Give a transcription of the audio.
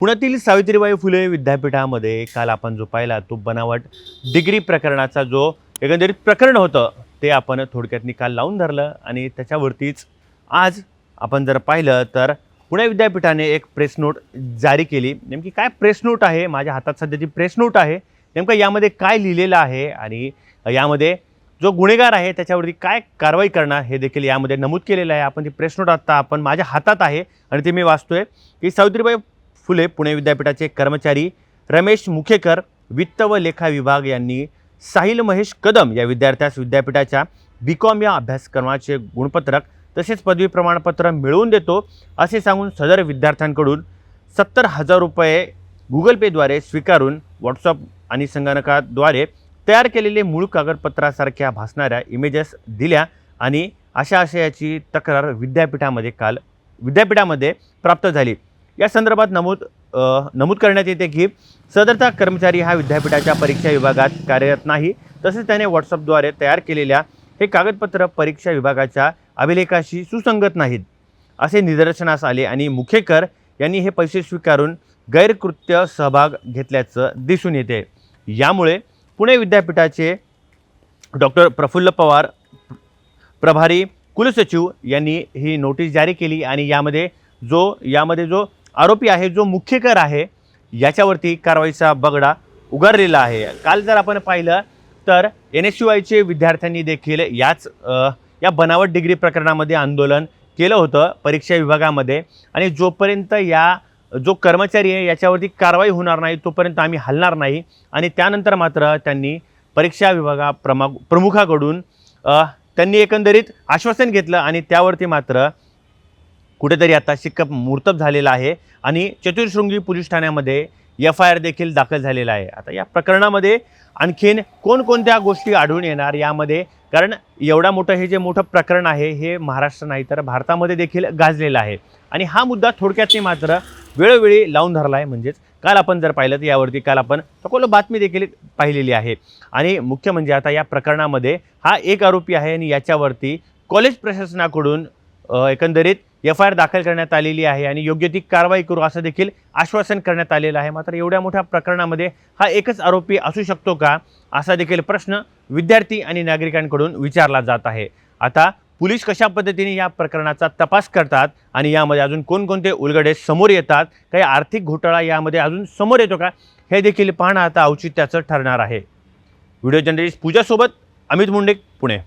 पुण्यातील सावित्रीबाई फुले विद्यापीठामध्ये काल आपण जो पाहिला तो बनावट डिग्री प्रकरणाचा जो एकंदरीत प्रकरण होतं ते आपण थोडक्यात निकाल लावून धरलं आणि त्याच्यावरतीच आज आपण जर पाहिलं तर पुणे विद्यापीठाने एक प्रेस नोट जारी केली। नेमकी काय प्रेस नोट आहे, माझ्या हातात सध्या ती प्रेस नोट आहे, नेमकं यामध्ये काय लिहिलेलं आहे आणि यामध्ये जो गुन्हेगार आहे त्याच्यावरती काय कारवाई करणार हे देखील यामध्ये नमूद केलेलं आहे। आपण ती प्रेस नोट आता आपण माझ्या हातात आहे आणि ती मी वाचतोय की सावित्रीबाई फुले पुणे विद्यापीठाचे कर्मचारी रमेश मुखेकर वित्त व लेखा विभाग यांनी साहिल महेश कदम या विद्यार्थ्यास विद्यापीठाच्या बीकॉम या अभ्यासक्रमाचे गुणपत्रक तसेच पदवी प्रमाणपत्र मिळवून देतो असे सांगून सदर विद्यार्थ्यांकडून 70,000 रुपये गुगल पेद्वारे स्वीकारून व्हॉट्सअप आणि संगणकाद्वारे तयार केलेले मूळ कागदपत्रासारख्या भासणाऱ्या इमेजेस दिल्या आणि अशा आशयाची तक्रार विद्यापीठामध्ये प्राप्त झाली। या संदर्भात नमूद करण्यात येते की सदरचा कर्मचारी हा विद्यापीठाच्या परीक्षा विभागात कार्यरत नाही, तसेच त्याने व्हॉट्सअपद्वारे तयार केलेल्या हे कागदपत्र परीक्षा विभागाच्या अभिलेखाशी सुसंगत नाहीत असे निदर्शनास आले आणि मुखेकर यांनी हे पैसे स्वीकारून गैरकृत्य सहभाग घेतल्याचं दिसून येते। यामुळे पुणे विद्यापीठाचे डॉक्टर प्रफुल्ल पवार प्रभारी कुलसचिव यांनी ही नोटीस जारी केली आणि यामध्ये जो आरोपी आहे, जो मुख्यकर आहे, याच्यावरती कारवाईचा बगडा उगारलेला आहे। काल जर आपण पाहिलं तर NSUIचे विद्यार्थ्यांनी देखील या बनावट डिग्री प्रकरणामध्ये आंदोलन केलं होतं परीक्षा विभागामध्ये आणि जोपर्यंत जो कर्मचारी आहे याच्यावरती कारवाई होणार नाही तोपर्यंत आम्ही हलणार नाही आणि त्यानंतर मात्र त्यांनी परीक्षा प्रमुखाकडून त्यांनी एकंदरीत आश्वासन घेतलं आणि त्यावरती मात्र कुठेतरी आता शिक्कामोर्तब झालेला आहे आणि चतुर्शृंगी पोलीस ठाण्यामध्ये FIR देखील दाखल झालेला आहे। आता या प्रकरणामध्ये आणखीन कोणकोणत्या गोष्टी आढळून येणार यामध्ये, कारण एवढा मोठं हे जे मोठं प्रकरण आहे हे महाराष्ट्र नाही तर भारतामध्ये देखील गाजलेलं आहे आणि हा मुद्दा थोडक्यात मात्र वेळोवेळी लावून धरला आहे। म्हणजेच काल आपण जर पाहिलं तर यावरती काल आपण सखोल बातमी देखील पाहिलेली आहे आणि मुख्य म्हणजे आता या प्रकरणामध्ये हा एक आरोपी आहे आणि याच्यावरती कॉलेज प्रशासनाकडून एकंदरीत FIR दाखल करण्यात आलेली आहे आणि योग्य ती कारवाई करू असं देखील आश्वासन करण्यात आलेलं आहे। मात्र एवढ्या मोठ्या प्रकरणामध्ये हा एकच आरोपी असू शकतो का असा देखील प्रश्न विद्यार्थी आणि नागरिकांकडून विचारला जात आहे। आता पोलीस कशा पद्धतीने या प्रकरणाचा तपास करतात आणि यामध्ये अजून कोणकोणते उलगडे समोर येतात, काही आर्थिक घोटाळा यामध्ये अजून समोर येतो का हे देखील पाहणं आता औचित्याचं ठरणार आहे। व्हिडिओ जर्नलिस्ट पूजासोबत अमित मुंडे, पुणे।